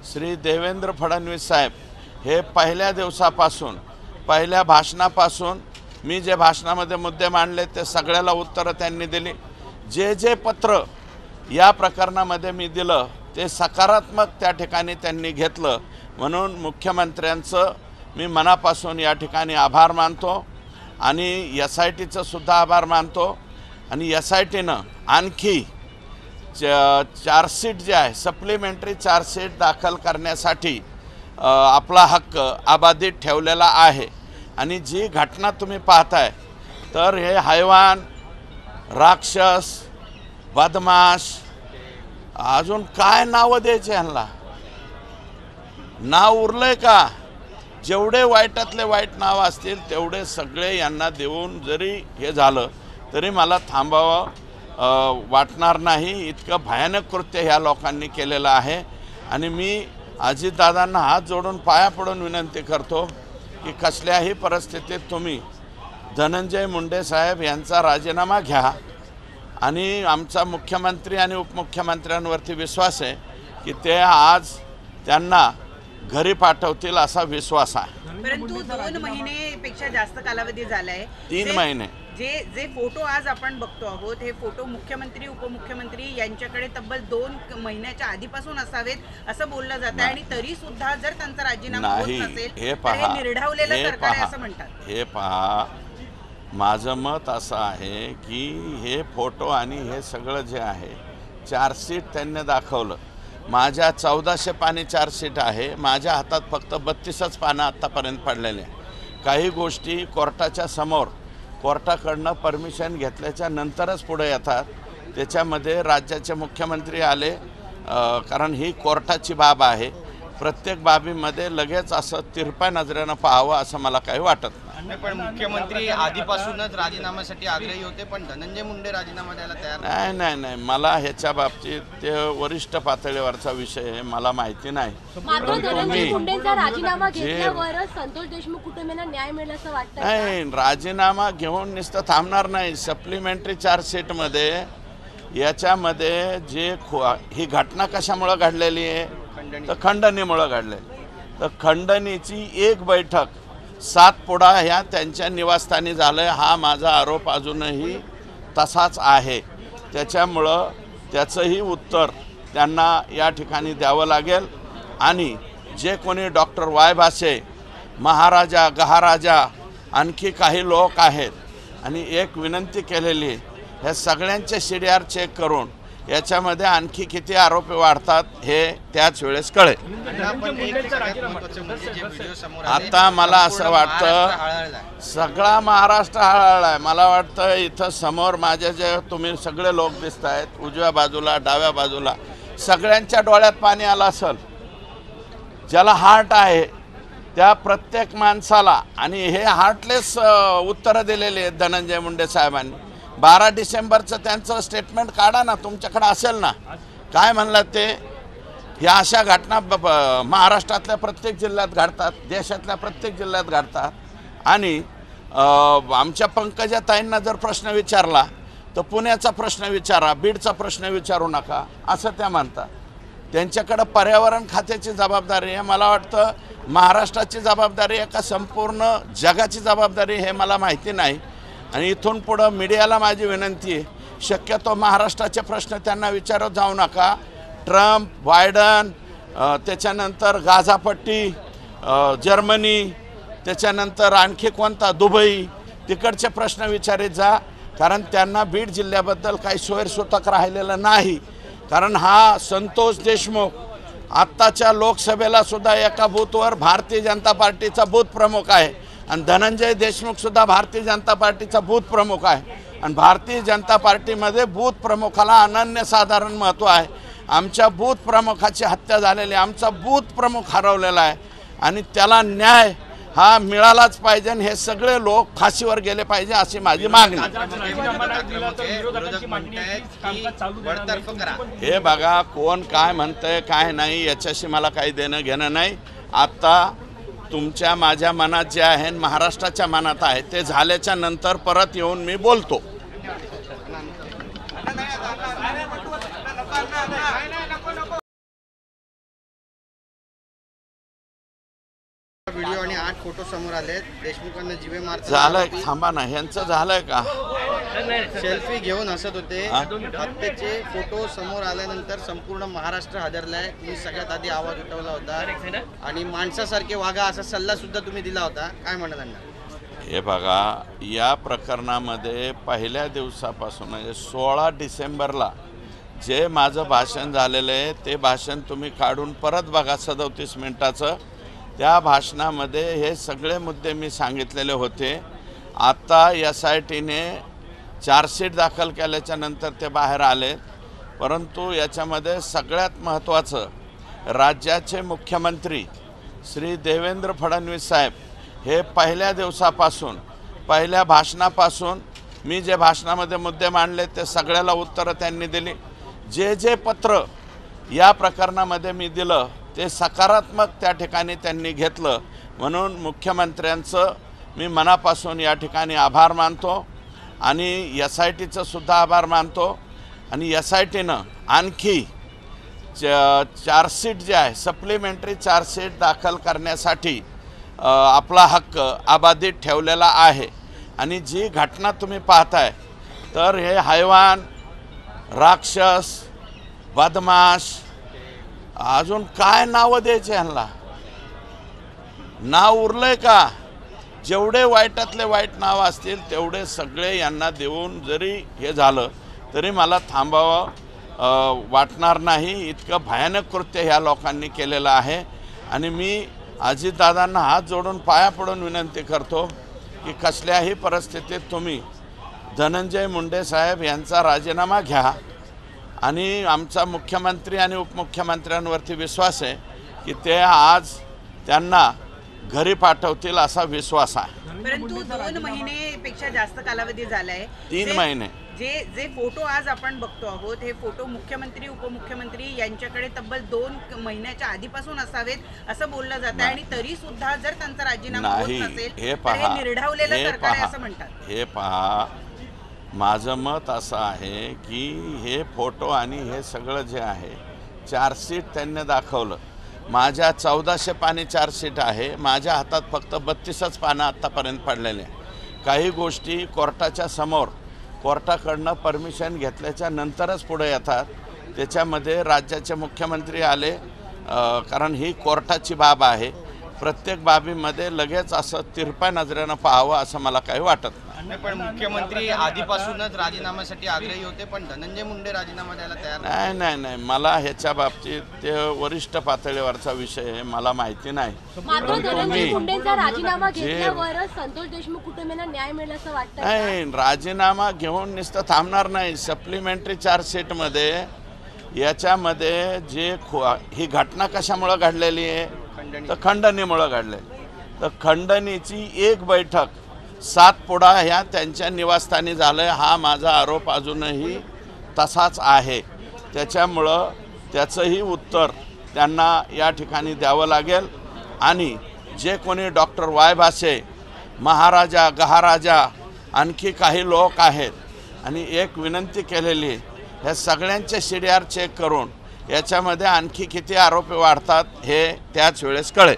श्री देवेंद्र फडणवीस साहेब हे पहिल्या दिवसापासून पहिल्या भाषणापासून मी जे भाषणामध्ये मुद्दे मांडले ते सगळ्याला उत्तरं त्यांनी दिली। जे जे पत्र या प्रकरणामध्ये मी दिलं ते सकारात्मक त्या ठिकाणी त्यांनी घेतलं, म्हणून मुख्यमंत्र्यांचं मी मनापासून या ठिकाणी आभार मानतो आणि SITचं सुद्धा आभार मानतो। आणि SITनं आणखी चार्जशीट जे आहे सप्लिमेंटरी चार्जशीट दाखल करण्यासाठी आपला हक्क अबाधित ठेवलेला आहे। आणि जी घटना तुम्ही पाहताय तर हे हैवान, राक्षस, बदमाश, अजून काय नावं द्यायचे ह्यांना? नाव उरलंय का? जेवढे वाईटातले वाईट नाव असतील तेवढे सगळे यांना देऊन जरी हे झालं तरी मला थांबावं वाटणार नाही। इतकं भयानक कृत्य ह्या लोकांनी केलेलं आहे। आणि मी अजितदादांना हात जोडून पाया पडून विनंती करतो की कसल्याही परिस्थितीत तुम्ही धनंजय मुंडे साहेब यांचा राजीनामा घ्या। आणि आमचा मुख्यमंत्री आणि उपमुख्यमंत्र्यांवरती विश्वास आहे की ते आज त्यांना घरी पाठवतील असा विश्वास आहे। परंतु 2 महिनेपेक्षा जास्त कालावधी झालाय, 3 महिने। जे फोटो आज आपण बघतो आहोत हे फोटो मुख्यमंत्री उपमुख्यमंत्री यांच्याकडे तब्बल 2 महिन्याच्या आधीपासून असावेत असं बोललं जातं आणि तरी सुद्धा जर त्यांचा राजीनामा होत नसेल तर हे निर्ढावलेलं सरकार आहे असं म्हणतात। हे पहा, माझं मत असं आहे की हे फोटो आणि हे सगळं जे आहे चार्जशीट त्यांनी दाखवलं। माझ्या 1400 पानी चार्जशीट आहे, माझ्या हातात फक्त 32च पानं आत्तापर्यंत पडलेले आहे। काही गोष्टी कोर्टाच्या समोर कोर्टाकडनं परमिशन घेतल्याच्या नंतरच पुढे येतात। त्याच्यामध्ये राज्याचे मुख्यमंत्री आले, कारण ही कोर्टाची बाब आहे। प्रत्येक बाबीमध्ये लगेच असं तिरप्या नजरेनं पाहावं असं मला काही वाटत नाही। पण मुख्यमंत्री आधीपासूनच राजीनाम्यासाठी आग्रही होते, पण धनंजय मुंडे राजीनामा द्यायला तयार नाही, मला ह्याच्या बाबतीत ते वरिष्ठ पातळीवरचा विषय आहे, मला माहिती नाही। धनंजय मुंडेंचा राजीनामा घेतल्यावर संतोष देशमुख कुटुंबियांना न्याय मिळेल असं वाटतं? नाही, राजीनामा घेऊन नुसतं थांबणार नाही। सप्लिमेंटरी चार्जशीटमध्ये याच्यामध्ये जे ही घटना कशामुळे घडलेली आहे तर खंडणीमुळे घडलेली। तर खंडणीची एक बैठक 7पुडा ह्या त्यांच्या निवासस्थानी झालं, हा माझा आरोप अजूनही तसाच आहे। त्याच्यामुळं त्याचंही उत्तर त्यांना या ठिकाणी द्यावं लागेल। आणि जे कोणी डॉक्टर वाय भासे, महाराजा, गहाराजा, आणखी काही लोक आहेत आणि एक विनंती केलेली, ह्या सगळ्यांचे CDR चेक करून याच्यामध्ये आणखी किती आरोपी वाढतात हे त्याच वेळेस कळेल। आता मला असं वाटतं सगळा महाराष्ट्र हळहळला आहे। मला वाटतं इथं समोर माझे जे तुम्ही सगळे लोक दिसत आहेत, उजव्या बाजूला डाव्या बाजूला, सगळ्यांच्या डोळ्यात पाणी आलं असेल। ज्याला हार्ट आहे त्या प्रत्येक माणसाला, आणि हे हार्टलेस उत्तरं दिलेली आहेत धनंजय मुंडे साहेबांनी। 12 डिसेंबरचं त्यांचं स्टेटमेंट काढा ना, तुमच्याकडे असेल ना। काय म्हणलात ते? ह्या अशा घटना महाराष्ट्रातल्या प्रत्येक जिल्ह्यात घडतात, देशातल्या प्रत्येक जिल्ह्यात घडतात। आणि आमच्या पंकजाताईंना जर प्रश्न विचारला तर पुण्याचा प्रश्न विचारा, बीडचा प्रश्न विचारू नका असं त्या म्हणतात। त्यांच्याकडं पर्यावरण खात्याची जबाबदारी आहे। मला वाटतं महाराष्ट्राची जबाबदारी आहे का संपूर्ण जगाची जबाबदारी हे मला माहिती नाही। आणि इथून पुढं मीडियाला माझी विनंती आहे, शक्यतो महाराष्ट्राचे प्रश्न त्यांना विचारत जाऊ नका। ट्रम्प, बायडन, त्याच्यानंतर गाझापट्टी, जर्मनी, त्याच्यानंतर आणखी कोणता दुबई, तिकडचे प्रश्न विचारित जा, कारण त्यांना बीड जिल्ह्याबद्दल काही सोयरसूतक राहिलेलं नाही। कारण हा संतोष देशमुख आत्ताच्या लोकसभेला सुद्धा एका बूथवर भारतीय जनता पार्टीचा बूथ प्रमुख आहे आणि धनंजय देशमुख सुद्धा भारतीय जनता पार्टीचा बूथ प्रमुख आहे। आणि भारतीय जनता पार्टीमध्ये बूथ प्रमुखाला अनन्यसाधारण महत्त्व आहे। आमच्या बूथ प्रमुखाची हत्या झालेली, आमचा बूथ प्रमुख हरवलेला आहे आणि त्याला न्याय हा मिळालाच पाहिजे। हे सगळे लोक फाशीवर गेले पाहिजे अशी माझी मागणी। हे बघा, कोण काय म्हणतंय काय नाही याच्याशी मला काही देणं घेणं नाही। आता तुमच्या माझ्या मनात जे आहे, महाराष्ट्राच्या मनात आहे, ते झाल्याच्या नंतर परत येऊन मी बोलतो। व्हिडिओ आणि 8 फोटो समोर आले. देशमुखांना जीवे मारतात. झालंय, थांबा ना, ह्यांचं झालंय का? सेल्फी घेऊन हसत होते. हत्येचे फोटो समोर आल्यानंतर संपूर्ण महाराष्ट्र हादरलाय. तुम्ही सगळ्यात आधी आवाज उठवला होता आणि माणसासारखे वागा असा सल्ला सुद्धा तुम्ही दिला होता. काय म्हणत त्यांना? हे बघा, या प्रकरणामध्ये पहिल्या दिवसापासून म्हणजे 16 डिसेंबरला जे माझं भाषण झालेलं आहे ते भाषण तुम्ही काढून परत बघा 37 मिनिटाचं. त्या भाषणामध्ये हे सगळे मुद्दे मी सांगितलेले होते. आता SITने चार्जशीट दाखल केल्याच्या नंतर ते बाहेर आले. परंतु याच्यामध्ये सगळ्यात महत्त्वाचं, राज्याचे मुख्यमंत्री श्री देवेंद्र फडणवीस साहेब हे पहिल्या दिवसापासून, पहिल्या भाषणापासून मी जे भाषणामध्ये मुद्दे मांडले ते सगळ्याला उत्तरं त्यांनी दिली. जे पत्र या प्रकरणामध्ये मी दिलं ते सकारात्मक त्या ठिकाणी त्यांनी घेतलं. म्हणून मुख्यमंत्र्यांचं मी मनापासून या ठिकाणी आभार मानतो आणि SITचं सुद्धा आभार मानतो. आणि SITनं आणखी चार्जशीट जे आहे, सप्लिमेंटरी चार्जशीट दाखल करण्यासाठी आपला हक्क अबाधित ठेवलेला आहे. आणि जी घटना तुम्ही पाहताय तर हे हैवान, राक्षस, बदमाश, अजून काय नावं द्यायचे ह्यांना? नाव उरलंय का? जेवढे वाईटातले वाईट नाव असतील तेवढे सगळे यांना देऊन जरी हे झालं तरी मला थांबावं वाटणार नाही. इतकं भयानक कृत्य ह्या लोकांनी केलेलं आहे. आणि मी अजितदादांना हात जोडून पाया पडून विनंती करतो की कसल्याही परिस्थितीत तुम्ही धनंजय मुंडे साहेब यांचा राजीनामा घ्या. आणि आमचा मुख्यमंत्री आणि उपमुख्यमंत्र्यांवरती विश्वास आहे की ते आज त्यांना घरी पाठवतील असा विश्वास आहे. परंतु 2 महिनेपेक्षा जास्त कालावधी झालाय. 3 महिने. जे फोटो आज आपण बघतो आहोत हे फोटो मुख्यमंत्री उपमुख्यमंत्री यांच्याकडे तब्बल 2 महिन्याच्या आधीपासून असावेत असं बोललं जातं. आणि तरी सुद्धा जर त्यांचा राजीनामा होत नसेल तर हे निर्ढावलेलं सरकार आहे असं म्हणतात. हे पहा, माझं मत असं आहे की हे फोटो आणि हे सगळं जे आहे चार्जशीट त्यांनी दाखवलं. माझ्या 1400 पानी चार्जशीट आहे. माझ्या हातात फक्त 32च पानं आत्तापर्यंत पडलेले आहे. काही गोष्टी कोर्टाच्या समोर, कोर्टाकडनं परमिशन घेतल्याच्या नंतरच पुढे येतात. त्याच्यामध्ये राज्याचे मुख्यमंत्री आले, कारण ही कोर्टाची बाब आहे. प्रत्येक बाबीमध्ये लगेच असं तिरप्या नजरेनं पाहावं असं मला काही वाटत नाही. पण मुख्यमंत्री आधीपासूनच राजीनाम्यासाठी आग्रही होते, पण धनंजय मुंडे राजीनामा द्यायला तयार नाही. मला ह्याच्या बाबतीत ते वरिष्ठ पातळीवरचा विषय आहे, मला माहिती नाही. मात्र धनंजय मुंडेंचा राजीनामा घेतल्यावर संतोष देशमुख कुटुंबियांना न्याय मिळेल असं वाटतं? नाही, राजीनामा घेऊन नुसतं थांबणार नाही. सप्लिमेंटरी चार्जशीटमध्ये याच्यामध्ये जे ही घटना कशामुळं घडलेली आहे तर खंडणीमुळं घडलेली. तर खंडणीची एक बैठक 7पुडा ह्या त्यांच्या निवासस्थानी झालं. हा माझा आरोप अजूनही तसाच आहे. त्याच्यामुळं त्याचंही उत्तर त्यांना या ठिकाणी द्यावं लागेल. आणि जे कोणी डॉक्टर वाय भासे, महाराजा, गहाराजा, आणखी काही लोक आहेत आणि एक विनंती केलेली, ह्या सगळ्यांचे CDR चेक करून याच्यामध्ये आणखी किती आरोपी वाढतात हे त्याच वेळेस कळेल.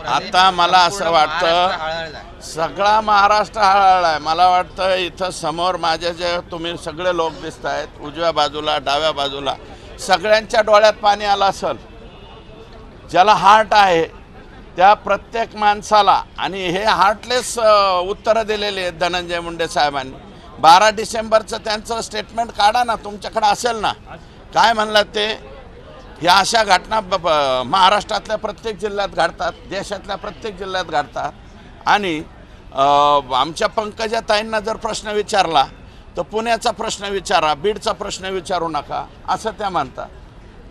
आता मला असं वाटतं सगळा महाराष्ट्र हळहळला आहे. मला वाटतं इथं समोर माझे जे तुम्ही सगळे लोक दिसत आहेत, उजव्या बाजूला, डाव्या बाजूला, सगळ्यांच्या डोळ्यात पाणी आलं असेल. ज्याला हार्ट आहे त्या प्रत्येक माणसाला, आणि हे हार्टलेस उत्तरं दिलेली आहेत धनंजय मुंडे साहेबांनी. 12 डिसेंबरचं त्यांचं स्टेटमेंट काढा ना, तुमच्याकडे असेल ना. काय म्हणलात ते? ह्या अशा घटना महाराष्ट्रातल्या प्रत्येक जिल्ह्यात घडतात, देशातल्या प्रत्येक जिल्ह्यात घडतात. आणि आमच्या पंकजाताईंना जर प्रश्न विचारला तर पुण्याचा प्रश्न विचारा, बीडचा प्रश्न विचारू नका असं त्या म्हणतात.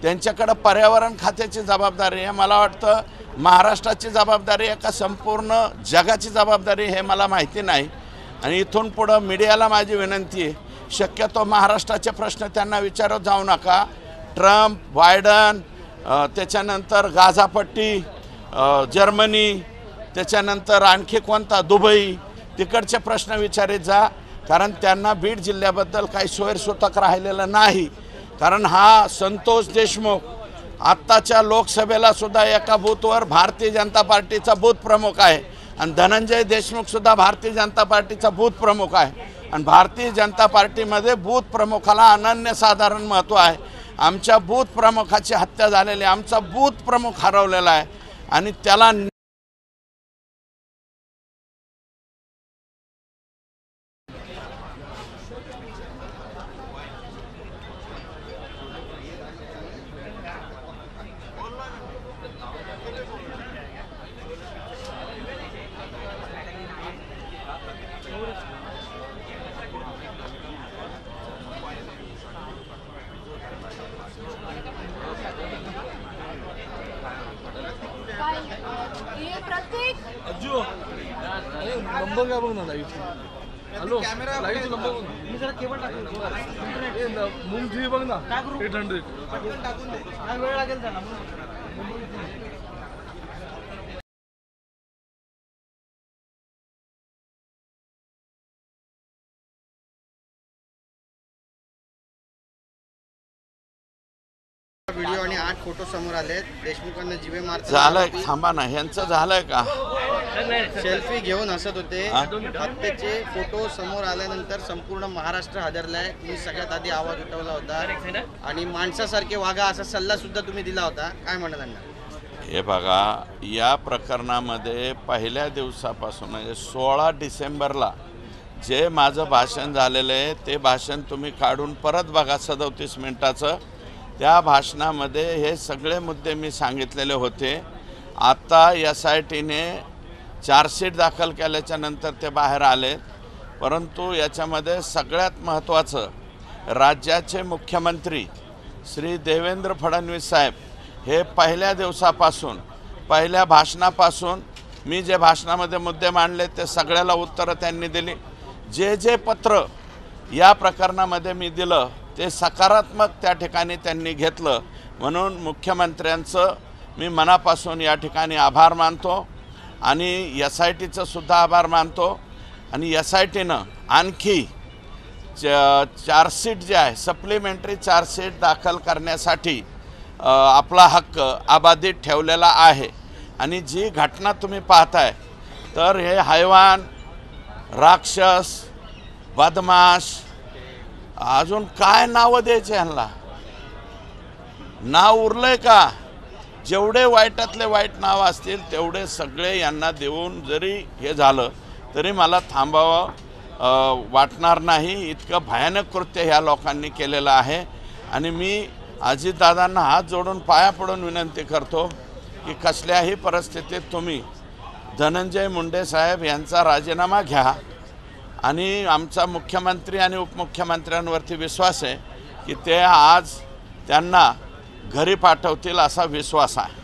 त्यांच्याकडं पर्यावरण खात्याची जबाबदारी आहे. मला वाटतं महाराष्ट्राची जबाबदारी आहे का संपूर्ण जगाची जबाबदारी हे मला माहिती नाही. आणि इथून पुढं मीडियाला माझी विनंती आहे, शक्यतो महाराष्ट्राचे प्रश्न त्यांना विचारत जाऊ नका. ट्रम्प, बायडन, त्याच्यानंतर गाझापट्टी, जर्मनी, त्याच्यानंतर आणखी कोणता, दुबई, तिकडचे प्रश्न विचारित जा. कारण त्यांना बीड जिल्ह्याबद्दल काही सोयरसूतक राहिलेलं नाही. कारण हा संतोष देशमुख आत्ताच्या लोकसभेला सुद्धा एका बूथवर भारतीय जनता पार्टीचा बूथ प्रमुख आहे आणि धनंजय देशमुख सुद्धा भारतीय जनता पार्टीचा बूथ प्रमुख आहे आणि भारतीय जनता पार्टीमध्ये बूथ प्रमुखाला अनन्यसाधारण महत्त्व आहे। आमच्या बूथ प्रमुखाची हत्या झालेली, आमचा बूथ प्रमुख हरवलेला आहे आणि त्याला नंबर काय बघ ना लाईव्ह। हॅलो लाईव्ह नंबर बघ ना, मी जरा केबल टाकून मुंग जी बघ ना 800 टाकून दे, काय वेळ लागेल त्याला। व्हिडिओ आणि 8 फोटो समोर आले। देशमुखांना जीवे मारतात झालंय, थांबा ना, ह्यांचं झालंय का? सेल्फी घेऊन हसत होते। हत्येचे फोटो समोर आल्यानंतर संपूर्ण महाराष्ट्र हादरलाय। तुम्ही सगळ्यात आधी आवाज उठवला होता आणि माणसासारखे वागा असा सल्ला सुद्धा तुम्ही दिला होता, काय म्हणत त्यांना? हे बघा, या प्रकरणामध्ये पहिल्या दिवसापासून म्हणजे 16 डिसेंबरला जे माझं भाषण झालेलं आहे ते भाषण तुम्ही काढून परत बघा 37 मिनिटाचं। त्या भाषणामध्ये हे सगळे मुद्दे मी सांगितलेले होते। आता SITने चार्जशीट दाखल केल्याच्या नंतर ते बाहेर आले, परंतु याच्यामध्ये सगळ्यात महत्त्वाचं राज्याचे मुख्यमंत्री श्री देवेंद्र फडणवीस साहेब हे पहिल्या दिवसापासून, पहिल्या भाषणापासून मी जे भाषणामध्ये मुद्दे मांडले ते सगळ्याला उत्तरं त्यांनी दिली। जे पत्र या प्रकरणामध्ये मी दिलं ते सकारात्मक त्या ठिकाणी त्यांनी घेतलं, म्हणून मुख्यमंत्र्यांचं मी मनापासून या ठिकाणी आभार मानतो आणि SITचं सुद्धा आभार मानतो। आणि SITनं आणखी चार्जशीट जे आहे सप्लिमेंटरी चार्जशीट दाखल करण्यासाठी आपला हक्क अबाधित ठेवलेला आहे। आणि जी घटना तुम्ही पाहताय तर हे हैवान, राक्षस, बदमाश, अजून काय नावं द्यायचे ह्यांना? नाव उरलंय का? जेवढे वाईटातले वाईट नाव असतील तेवढे सगळे यांना देऊन जरी हे झालं तरी मला थांबावं वाटणार नाही। इतकं भयानक कृत्य ह्या लोकांनी केलेलं आहे आणि मी अजितदादांना हात जोडून पाया पडून विनंती करतो की कसल्याही परिस्थितीत तुम्ही धनंजय मुंडे साहेब यांचा राजीनामा घ्या आणि आमचा मुख्यमंत्री आणि उपमुख्यमंत्र्यांवरती विश्वास आहे की ते आज त्यांना घरी पाठवतील असा विश्वास आहे।